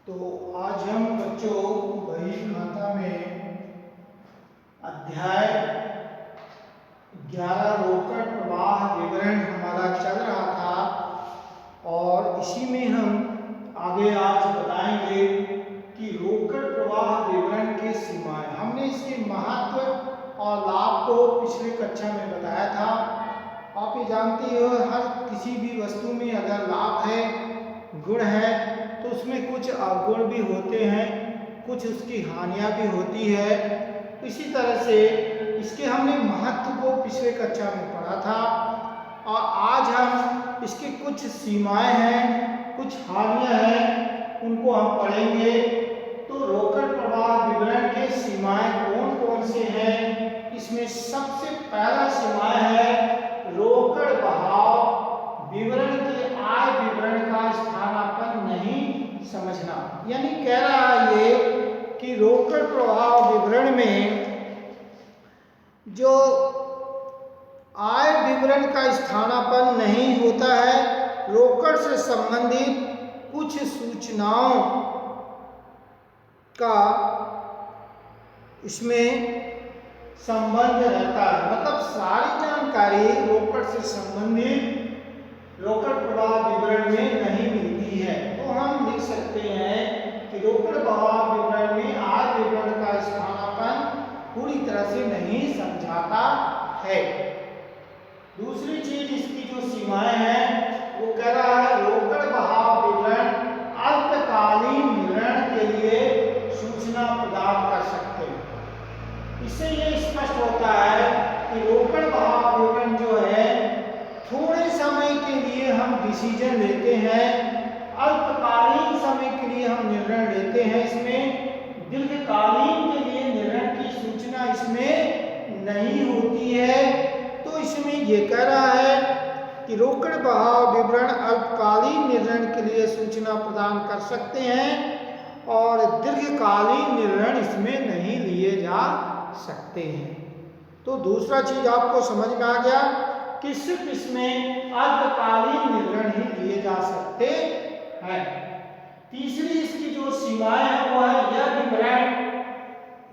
तो आज हम बच्चों बही खाता में अध्याय 11 रोकड़ प्रवाह विवरण हमारा चल रहा था और इसी में हम आगे आज बताएंगे कि रोकड़ प्रवाह विवरण के सीमाएं। हमने इसके महत्व और लाभ को पिछले कक्षा में बताया था। आप ये जानते हो हर किसी भी वस्तु में अगर लाभ है, गुण है, तो उसमें कुछ अवगुण भी होते हैं, कुछ उसकी हानियां भी होती है। इसी तरह से इसके हमने महत्व को पिछले कक्षा में पढ़ा था और आज हम इसकी कुछ सीमाएं हैं, कुछ हानियां हैं, उनको हम पढ़ेंगे। तो रोकड़ प्रवाह विवरण के सीमाएं कौन कौन से हैं? इसमें सबसे पहला सीमा है रोकड़ बहाव विवरण के आय विवरण का स्थानापन्न नहीं समझना। यानी कह रहा है ये कि रोकड़ प्रवाह विवरण में जो आय विवरण का स्थानापन्न नहीं होता है, रोकड़ से संबंधित कुछ सूचनाओं का इसमें संबंध रहता है। मतलब सारी जानकारी रोकड़ से संबंधित रोकड़ प्रवाह विवरण में नहीं मिलती है। तो हम लिख सकते हैं कि रोकड़ प्रवाह विवरण में आय विवरण का स्थानापन्न पूरी तरह से नहीं समझाता है। दूसरी चीज इसकी जो सीमाएं हैं वो कह रहा है रोकड़ बहाव विवरण अल्पकालीन निर्णय के लिए सूचना प्रदान कर सकते हैं। इससे ये स्पष्ट होता है कि रोकड़ बहाव विवरण जो है थोड़े समय के लिए हम डिसीजन लेते हैं, अल्पकालीन समय के लिए हम निर्णय लेते हैं, इसमें दीर्घकालीन के लिए निर्णय की सूचना इसमें नहीं होती है। तो इसमें ये कह रहा है कि रोकड़ बहाव विवरण अल्पकालीन निर्णय के लिए सूचना प्रदान कर सकते हैं और दीर्घकालीन निर्णय इसमें नहीं लिए जा सकते हैं। तो दूसरा चीज आपको समझ में आ गया कि सिर्फ इसमें अल्पकालीन निर्णय ही लिए जा सकते हैं। तीसरी इसकी जो सीमाएं है वो है यह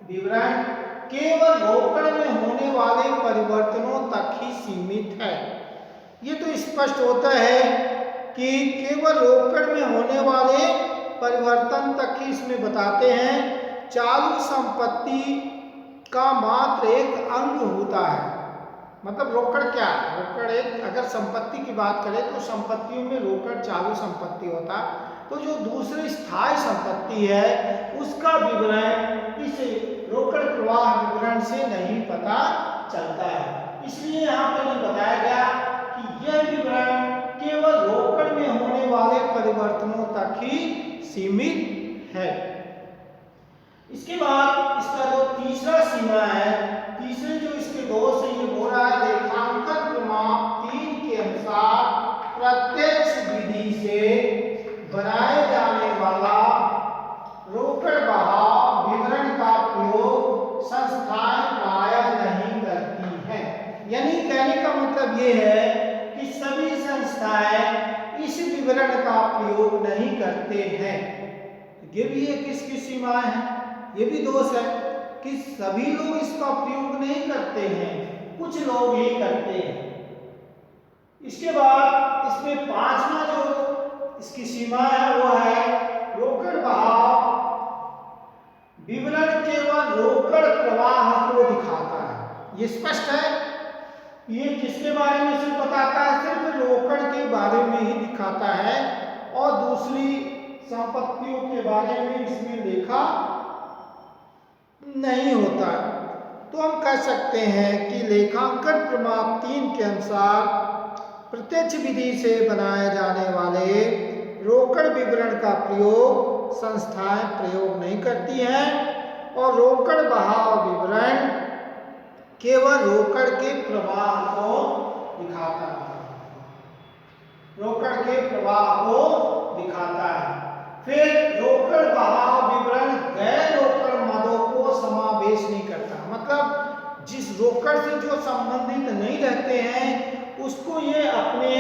विवरण केवल रोकड़ में होने वाले परिवर्तनों तक ही सीमित है। ये तो स्पष्ट होता है कि केवल रोकड़ में होने वाले परिवर्तन तक ही इसमें बताते हैं। चालू संपत्ति का मात्र एक अंग होता है। मतलब रोकड़ क्या है? रोकड़ एक, अगर संपत्ति की बात करें तो संपत्तियों में रोकड़ चालू संपत्ति होता है। तो जो दूसरी स्थायी संपत्ति है उसका विवरण इस रोकड़ प्रवाह विवरण से नहीं पता चलता है। इसलिए यहाँ पर ये बताया गया कि यह विवरण केवल रोकड़ में होने वाले परिवर्तनों तक ही सीमित है। इसके बाद इसका जो तीसरा सीमा है, तीसरे जो इसके दोष है, ये बोल रहा है लेखांकन प्रमाण 3 के अनुसार प्रत्यक्ष विधि से बनाए जाने वाला रोकड़ बहाव विवरण का प्रयोग संस्थाएं प्रायः नहीं करती हैं। यानी कहने का मतलब ये है कि सभी संस्थाएं इस विवरण का प्रयोग नहीं करते हैं। ये भी एक इसकी सीमा है, ये भी दोष है कि सभी लोग इसका प्रयोग नहीं करते हैं, कुछ लोग ही करते हैं। इसके बाद इसमें पांचवा जो इसकी सीमा है वो है रोकड़ बहाव विवरण केवल रोकड़ प्रवाह को दिखाता है। ये स्पष्ट है, ये किसके बारे में सिर्फ बताता है? सिर्फ रोकड़ के बारे में ही दिखाता है और दूसरी संपत्तियों के बारे में इसमें लिखा नहीं होता। तो हम कह सकते हैं कि लेखांकन प्रमाण 3 के अनुसार प्रत्यक्ष विधि से बनाए जाने वाले रोकड़ विवरण का प्रयोग संस्थाएं प्रयोग नहीं करती हैं और रोकड़ बहाव विवरण केवल रोकड़ के प्रवाह को दिखाता है, रोकड़ के प्रवाह को दिखाता है। फिर रोकड़ बहाव विवरण गैर रोकड़ मदों को समावेश नहीं करता। मतलब जिस रोकड़ से जो संबंधित नहीं रहते हैं उसको ये अपने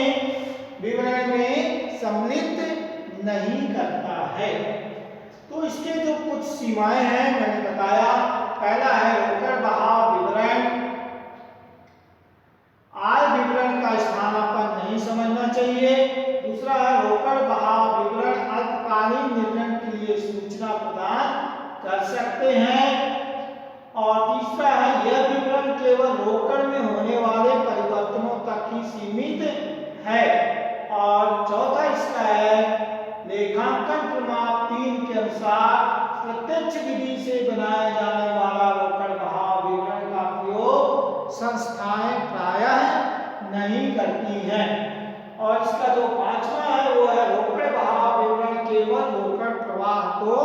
विवरण में सम्मिलित नहीं करता है। तो इसके जो कुछ सीमाएं हैं मैंने बताया। पहला है रोकड़ बहाव विवरण। आय विवरण का स्थानापन्न नहीं समझना चाहिए। दूसरा है रोकड़ बहाव विवरण अल्पकालीन निर्णय के लिए सूचना प्रदान कर सकते हैं। और तीसरा है यह विवरण केवल रोकड़ में होने वाले परिवर्तनों तक ही सीमित है। और चौथा इसका है लेखांकन प्रमाण 3 के अनुसार प्रत्यक्ष विधि से बनाया जाने वाला रोकड़ बहाव विवरण का प्रयोग संस्थाएं प्रायः नहीं करती हैं। और इसका जो पांचवा है वो है रोकड़ बहाव विवरण केवल रोकड़ प्रवाह को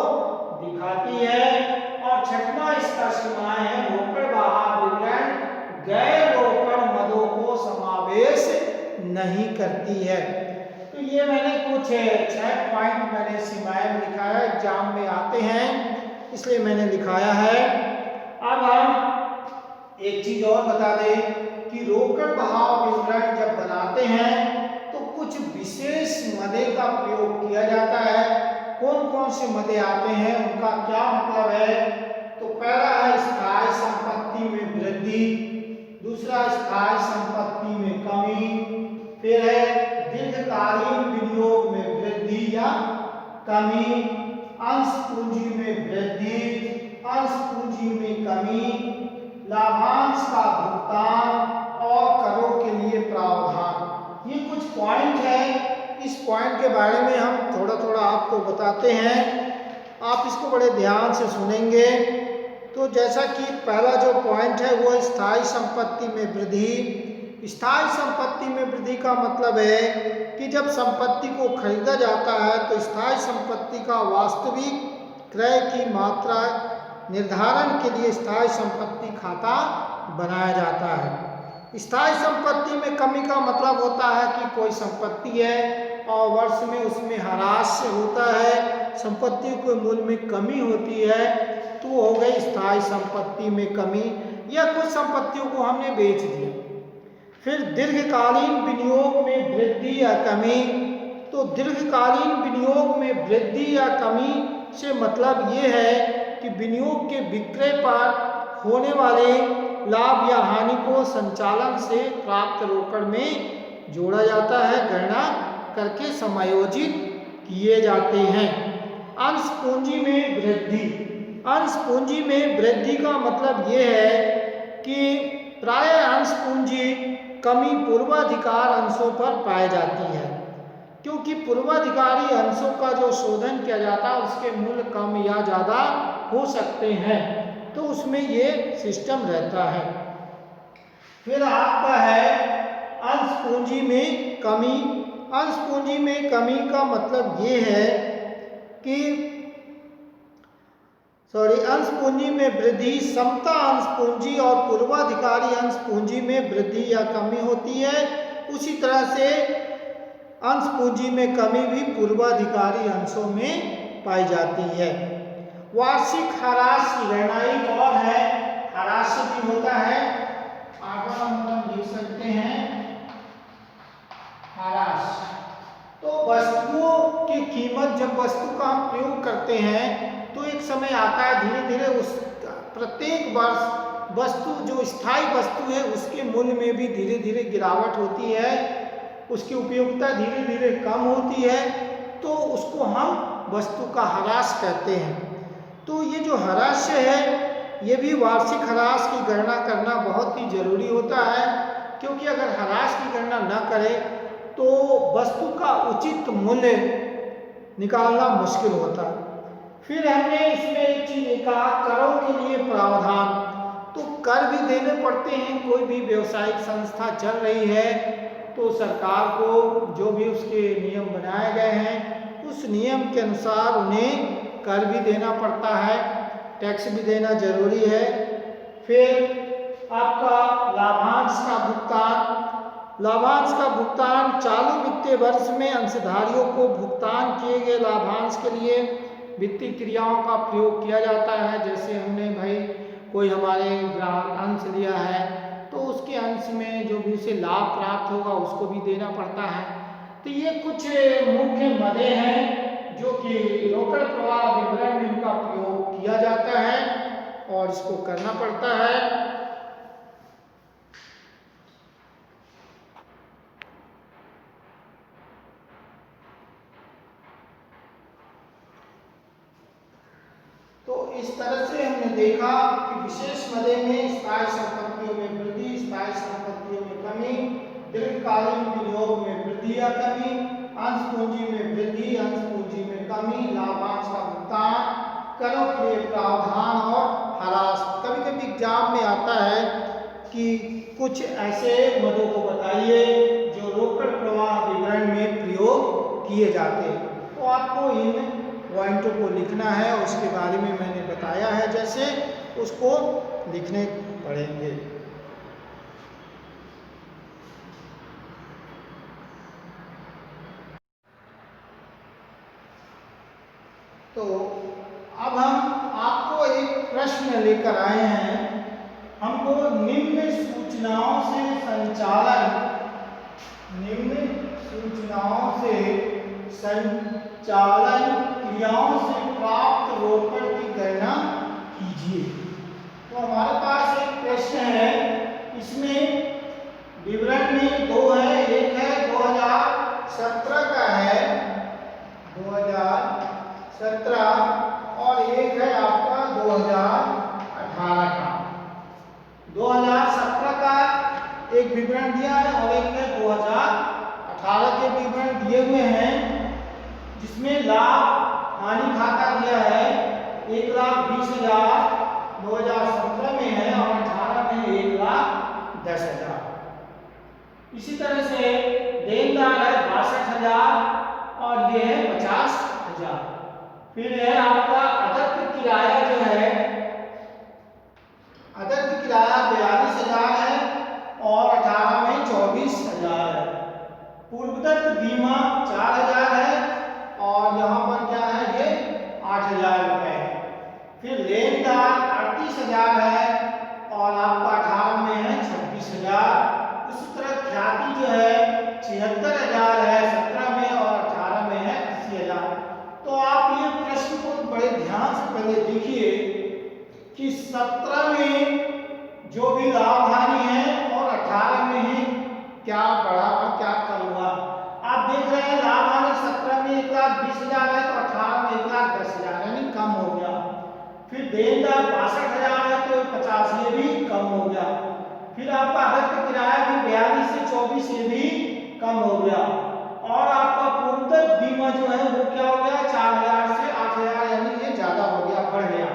दिखाती है। और छठवां इसका सीमाएं है रोकड़ बहाव विवरण गैर रोकड़ मदों को समावेश नहीं करती है। तो ये मैंने कुछ 6 पॉइंट मैंने सीमाएं में लिखा है, एग्जाम में आते हैं इसलिए मैंने लिखाया है। अब हम एक चीज और बता दें कि रोकड़ बहाव विवरण जब बनाते हैं तो कुछ विशेष मदे का प्रयोग किया जाता है। कौन कौन से मदे आते हैं उनका क्या मतलब है? तो पहला है स्थायी संपत्ति में वृद्धि, दूसरा स्थायी संपत्ति में कमी, फिर है दीर्घकालीन विनियोग में वृद्धि या कमी, अंश पूंजी में वृद्धि, अंश पूंजी में कमी, लाभांश का भुगतान और करों के लिए प्रावधान। ये कुछ पॉइंट है, इस पॉइंट के बारे में हम थोड़ा थोड़ा आपको बताते हैं, आप इसको बड़े ध्यान से सुनेंगे। तो जैसा कि पहला जो पॉइंट है वो स्थायी संपत्ति में वृद्धि। स्थायी संपत्ति में वृद्धि का मतलब है कि जब संपत्ति को खरीदा जाता है तो स्थायी संपत्ति का वास्तविक क्रय की मात्रा निर्धारण के लिए स्थायी संपत्ति खाता बनाया जाता है। स्थायी संपत्ति में कमी का मतलब होता है कि कोई संपत्ति है और वर्ष में उसमें ह्रास होता है, संपत्ति के मूल्य में कमी होती है, तो हो गई स्थायी संपत्ति में कमी, या कुछ संपत्तियों को हमने बेच दिया। फिर दीर्घकालीन विनियोग में वृद्धि या कमी। तो दीर्घकालीन विनियोग में वृद्धि या कमी से मतलब ये है कि विनियोग के विक्रय पर होने वाले लाभ या हानि को संचालन से प्राप्त रोकड़ में जोड़ा जाता है, गणना करके समायोजित किए जाते हैं। अंश पूंजी में वृद्धि। अंश पूंजी में वृद्धि का मतलब ये है कि प्राय अंश पूंजी कमी पूर्वाधिकार अंशों पर पाई जाती है, क्योंकि पूर्वाधिकारी अंशों का जो शोधन किया जाता है उसके मूल्य कम या ज़्यादा हो सकते हैं, तो उसमें ये सिस्टम रहता है। फिर आपका है अंश पूंजी में कमी। अंश पूंजी में कमी का मतलब ये है कि अंश पूंजी में वृद्धि समता अंश पूंजी और पूर्वाधिकारी अंश पूंजी में वृद्धि या कमी होती है। उसी तरह से अंश पूंजी में कमी भी पूर्वाधिकारी अंशों में पाई जाती है। वार्षिक ह्रास की गणना एक और है, ह्रास भी होता है, आगे हम लिख सकते हैं ह्रास। तो वस्तुओं की कीमत, जब वस्तु का हम प्रयोग करते हैं तो एक समय आता है धीरे धीरे उस प्रत्येक वर्ष वस्तु जो स्थायी वस्तु है उसके मूल्य में भी धीरे धीरे गिरावट होती है, उसकी उपयोगिता धीरे धीरे कम होती है, तो उसको हम वस्तु का ह्रास कहते हैं। तो ये जो ह्रास है ये भी वार्षिक ह्रास की गणना करना बहुत ही जरूरी होता है, क्योंकि अगर ह्रास की गणना न करें तो वस्तु का उचित मूल्य निकालना मुश्किल होता है। फिर हमने इसमें एक चीज लिखा, करों के लिए प्रावधान। तो कर भी देने पड़ते हैं, कोई भी व्यवसायिक संस्था चल रही है तो सरकार को जो भी उसके नियम बनाए गए हैं उस नियम के अनुसार उन्हें कर भी देना पड़ता है, टैक्स भी देना जरूरी है। फिर आपका लाभांश का भुगतान। लाभांश का भुगतान चालू वित्तीय वर्ष में अंशधारियों को भुगतान किए गए लाभांश के लिए वित्तीय क्रियाओं का प्रयोग किया जाता है। जैसे हमने भाई कोई हमारे ग्राहक अंश लिया है तो उसके अंश में जो भी उसे लाभ प्राप्त होगा उसको भी देना पड़ता है। तो ये कुछ मुख्य मदे हैं जो कि रोकड़ प्रवाह विवरण और इसको करना पड़ता है। तो इस तरह से हमने देखा कि विशेष मदे में स्थायी संपत्तियों में वृद्धि, स्थायी संपत्तियों में कमी, दीर्घकालीन विनियोग में वृद्धि या कमी, अंश पूंजी में वृद्धि, अंश पूंजी में कमी, लाभांश का भुगतान, करों के लिए प्रावधान और ह्रास। कभी कभी एग्जाम में आता है कि कुछ ऐसे मदों को बताइए जो रोकड़ प्रवाह विवरण में प्रयोग किए जाते हैं। तो आपको इन पॉइंटों को लिखना है और उसके बारे में मैंने बताया है, जैसे उसको लिखने पड़ेंगे। तो अब हम आपको एक प्रश्न लेकर आए हैं। हमको निम्न सूचनाओं से संचालन क्रियाओं से प्राप्त रोकड़ की गणना कीजिए। तो हमारे पास एक प्रश्न है, इसमें विवरण में दो है, एक है 2017 का है, 2017 और एक है आपका 2018 का। 2017 का एक विवरण दिया है और एक है 2018 के विवरण दिए हुए हैं, जिसमें लाभ हानि खाता दिया है 1,20,000 2017 में है और 18 में 1,10,000। इसी तरह से देनदार है 62,000 और ये है 50,000। फिर है आपका अदत्त किराया जो है, अदत्त किराया 42,000 है और 18 में 24,000 है। पूर्वदत्त बीमा 4,000 है और यहाँ पर क्या है, ये 8,000 रुपए है। फिर लेनदार 38,000 है और आपका 18 में है 26,000। उसी तरह ख्याति जो है 76,000 है 17 में और 18 में है 80,000। तो आप ये प्रश्न को बड़े ध्यान से पहले देखिए कि 17 में जो भी लाभ हानि है और 18 में ही क्या बढ़ा और क्या कम हुआ। आप देख रहे हैं लाभ हानि 17 में 1,20,000 है तो 18 में 1,10,000 यानी कम हो गया। फिर देनदार 62,000 है तो 50 ये भी कम हो गया। फिर आपका अदत्त किराया भी 42 से 24 ये भी कम हो गया। और आपका पूर्वदत्त बीमा जो है वो क्या हो गया, 4,000 से 8,000 यानी ये ज्यादा हो गया, बढ़ गया।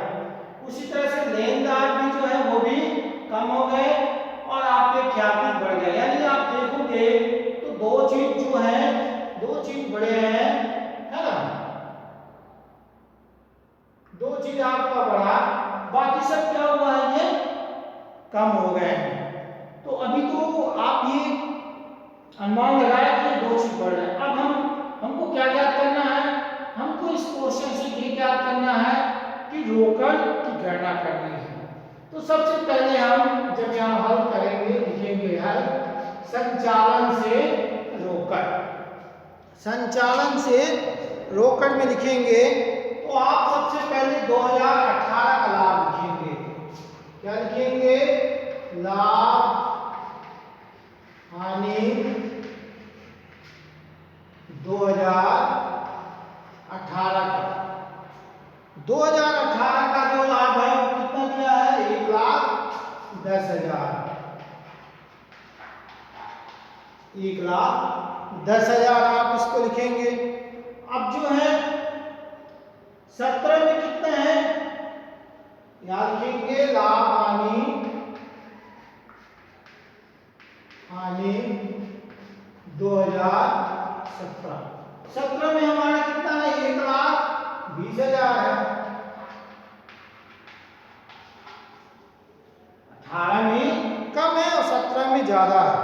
उसी तरह से लेनदार भी जो है वो भी कम हो गए और आपके ख्याति बढ़ गए। यानी आप देखोगे तो दो चीज जो है, दो चीज बढ़े हैं, है ना, दो चीज आपका बढ़ा, बाकी सब क्या हुआ है, ये कम हो गए हैं। तो अभी तो आप ये अनुमान लगाया कि दो चीज बढ़ रहे हैं। अब हमको क्या याद करना है, हमको इस क्वेश्चन से ये याद करना है कि रोकड़ की गणना करनी है। तो सबसे पहले हम जब यहाँ हल करेंगे, लिखेंगे हल संचालन से रोकड़। संचालन से रोकड़ में लिखेंगे तो आप सबसे पहले 2018 का लाभ लिखेंगे। क्या लिखेंगे, लाभ हानि 2018 का। 2018 का जो लाभ है वो कितना दिया है, 1,10,000। 1,10,000 आप इसको लिखेंगे। अब जो है 17 में कितना है, यहां लिखेंगे लाभ हानि 2017। 17 में हमारा कितना है, 1,20,000 है। 18 में कम है और 17 में ज्यादा है।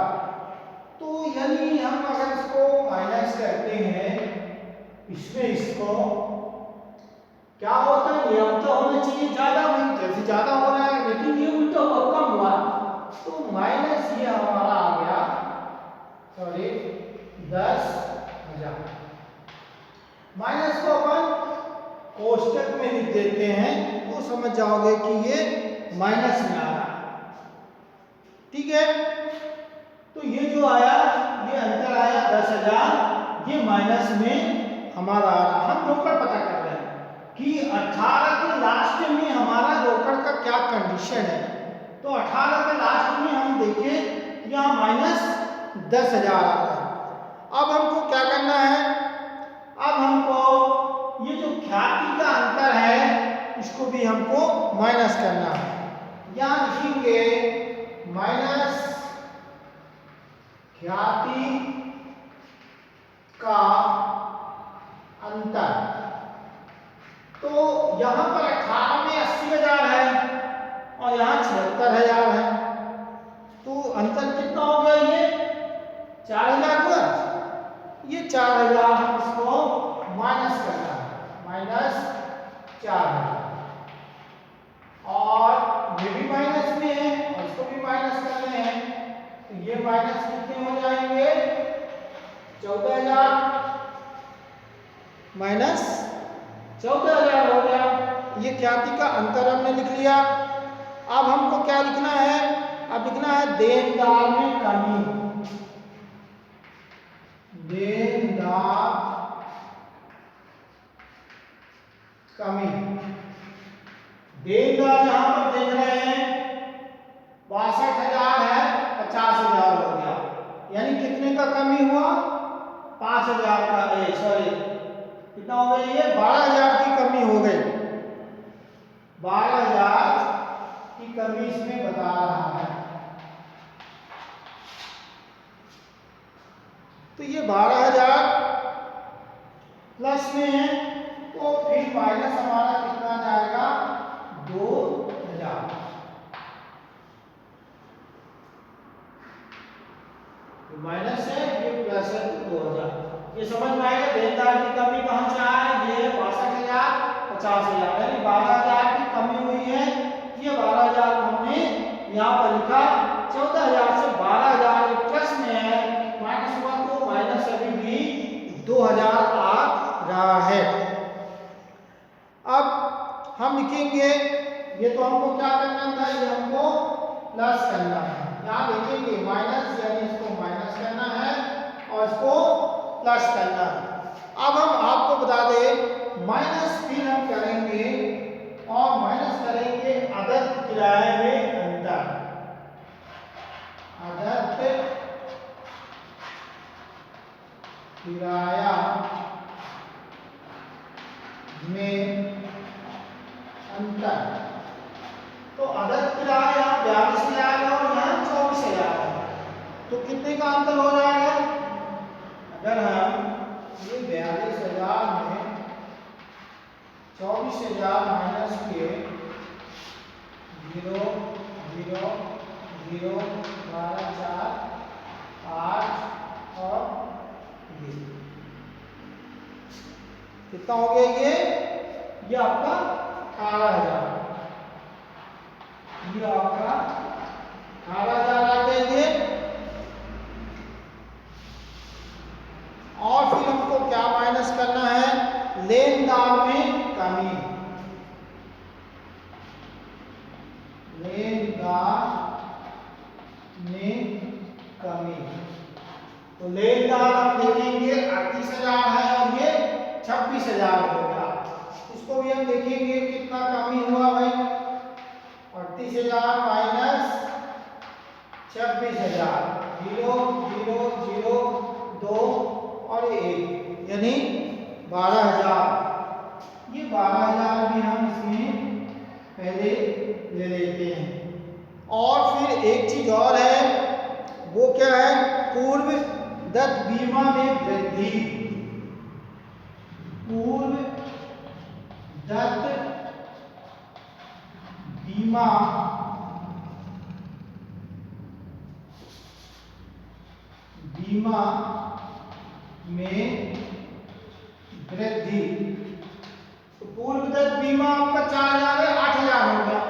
तो यानी हम अगर इसको माइनस करते हैं, इसमें इसको क्या होता है, नियम तो होना चाहिए ज्यादा, जैसे ज्यादा हो रहा है लेकिन ये उल्टा हुआ, कम हुआ, तो माइनस ये हमारा आ गया, सॉरी 10,000। माइनस को अपन कोष्टक में लिख देते हैं तो समझ जाओगे कि ये माइनस में आ रहा है। ठीक है, तो ये जो आया, ये अंतर आया 10,000, ये माइनस में हमारा आ रहा। हम रोकड़ पता कर रहे हैं कि 18 के लास्ट में हमारा रोकड़ का क्या कंडीशन है। तो 18 के लास्ट में हम देखें यहाँ माइनस 10,000 आ रहा है। अब हमको क्या करना है, अब हमको ये जो ख्याति का अंतर है इसको भी हमको माइनस करना है। यहाँ लिखेंगे माइनस ख्याति का अंतर। तो यहाँ पर 18 में 80,000 है और यहाँ 76,000 है, तो अंतर कितना हो गया, ये 4,000 हुआ। ये 4,000 हम इसको माइनस करना है, -4,000, और ये भी माइनस में है और इसको भी माइनस करने हैं, तो ये माइनस कितने हो जाएंगे, 14,000 माइनस 14,000 हो गया। ये ख्याति का अंतर हमने लिख लिया। अब हमको क्या लिखना है, अब लिखना है देनदार में कमी। देनदार कमी, देनदार यहां पर देख रहे हैं 62,000 है, 50,000 हो गया, यानी कितने का कमी हुआ, 5,000 का, सॉरी कितना हो गया, ये 12,000 की कमी हो गई। 12,000 की कमी इसमें बता रहा है। तो ये 12,000 प्लस में है, तो फिर माइनस हमारा कितना जाएगा, 2,000। माइनस है, ये प्लस है, तो 2,000। ये समझ में आएगा। देनदार की कमी कहाँ से आ रही है, ये 62,000, 50,000, यानी 12,000 की कमी हुई है। ये 12,000 हमने यहाँ पर लिखा, 14,000 से 12,000 प्लस में है, माइनस हुआ तो माइनस अभी भी 2,000 आ रहा है। अब हम लिखेंगे, ये तो हमको क्या करना था, ये हमको प्लस करना है। यहाँ लिखेंगे माइनस, यानी इसको माइनस करना है और इसको प्लस करना है। अब हम आपको बता दें, माइनस फिर हम करेंगे और माइनस करेंगे अदत्त किराए में अंतर। अदत्त किराया में अंतर। तो अदत्त किराया 42,000 है और यहाँ 24,000 है, तो कितने का अंतर हो जाएगा, अगर हम ये 42,000 में 24,000 माइनस किए, 0 0 0 12 4 8 और कितना हो गया, ये आपका 18,000, ये आपका 18,000 आ गया। और फिर हमको क्या माइनस करना है, लेनदार में कमी। लेनदार में कमी, तो लेनदार हम देखेंगे 38,000 है और ये 26,000 होगा। इसको भी हम देखेंगे कितना कमी हुआ भाई, 38,000 माइनस 26,000, 0 0 0 2 और 1, यानी 12,000। ये 12,000 भी हम इसमें पहले ले लेते हैं। और फिर एक चीज और है, वो क्या है, पूर्व दत्त बीमा में वृद्धि। पूर्व दत्त बीमा में वृद्धि। तो पूर्वदत्त बीमा आपका 4,000 है, 8,000 हो गया,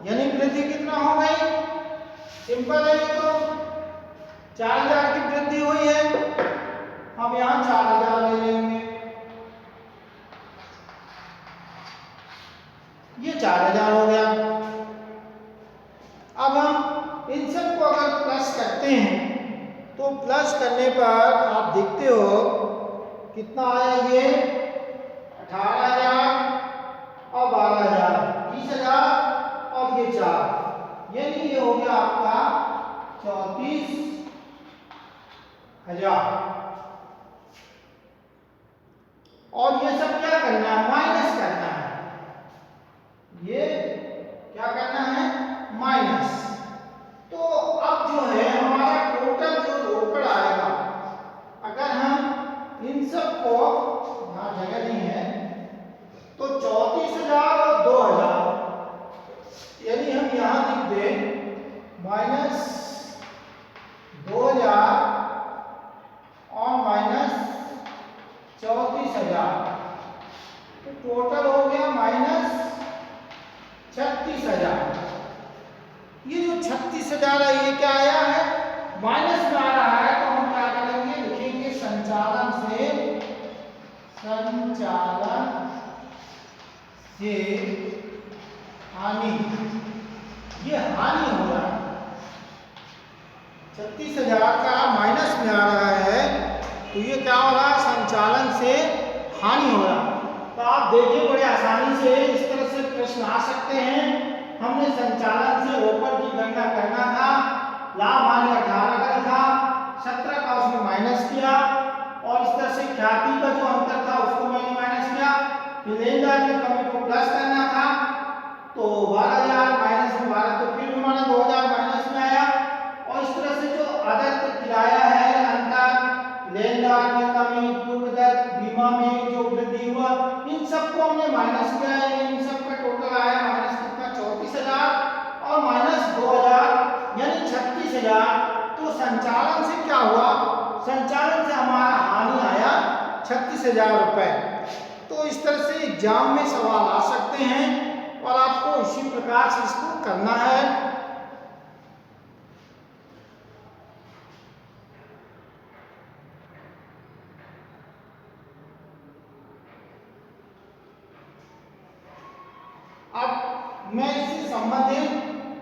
यानी वृद्धि कितना हो गई, सिंपल है, ये तो 4,000 की वृद्धि हुई है। हम यहाँ 4,000 ले लेंगे। ये 4000 हो गया। अब हम इन सब को अगर प्लस करते हैं तो प्लस करने पर आप देखते हो कितना आया, ये 18,000 और 12,000, 30,000 और ये 4, यानी ये हो गया आपका 34,000। और ये सब क्या करना है, माइनस करना है। ये क्या करना है, माइनस। तो अब जो है हमारा टोटल जो रोकड़ आएगा, अगर हम इन सब को, यहाँ जगह नहीं है, तो 34,000 और 2,000, यानी हम यहां लिख दें -2,000 और -34,000, तो टोटल हो गया -36,000। ये जो 36,000 है ये क्या आया है, माइनस में आ रहा है, तो हम क्या करेंगे, लिखेंगे संचालन से हानि। ये हानि हो रहा है, 36,000 का माइनस में आ रहा है, तो ये क्या हो रहा है, संचालन से हानि हो रहा है। तो आप देखिए बड़े आसानी से इस तरह से प्रश्न आ सकते हैं। हमने संचालन से रोकड़ की गणना करना था, लाभ हानि 18 का लिखा, 17 का उसने माइनस किया, और इस तरह से ख्याति का जो अंतर था उसको मैंने माइनस किया, फिर लेनदार की कमी को प्लस करना था, तो 12,000 माइनस में 12, तो फिर हमारा 2,000 माइनस में आया। और इस तरह से जो अदत्त किराया है, अंतर, लेनदार में कमी, पूर्वदत्त, बीमा में जो वृद्धि हुआ, इन सबको हमने माइनस किया है। इन सब का टोटल आया माइनस कितना, 34,000 और -2,000, यानी 36,000। तो संचालन से क्या हुआ, संचालन से हमारा हानि आया 36,000 रुपए। तो इस तरह से एग्जाम में सवाल आ सकते हैं और आपको इसी प्रकार से इसको करना है। अब मैं इससे संबंधित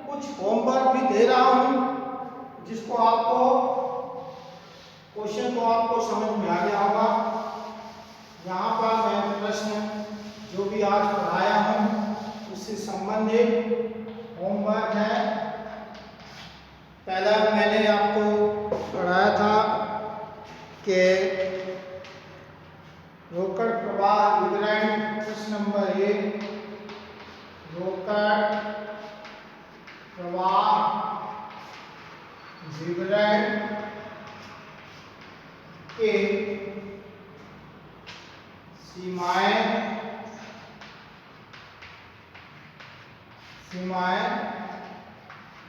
कुछ होमवर्क भी दे रहा हूं, जिसको आपको क्वेश्चन को आपको समझ में आ गया होगा। यहाँ पर मैं प्रश्न जो भी आज पढ़ाया हूँ उससे संबंधित होमवर्क है। पहला मैंने आपको पढ़ाया था कि रोकड़ प्रवाह विवरण, प्रश्न नंबर 1, रोकड़ प्रवाह विवरण के सीमाएं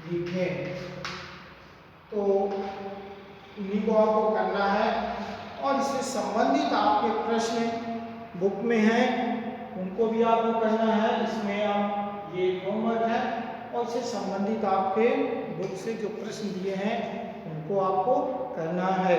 लिखें। तो इन्हीं को आपको करना है, और इससे संबंधित आपके प्रश्न बुक में हैं, उनको भी आपको करना है। इसमें आप ये होमवर्क है, और इससे संबंधित आपके बुक से जो प्रश्न दिए हैं उनको आपको करना है।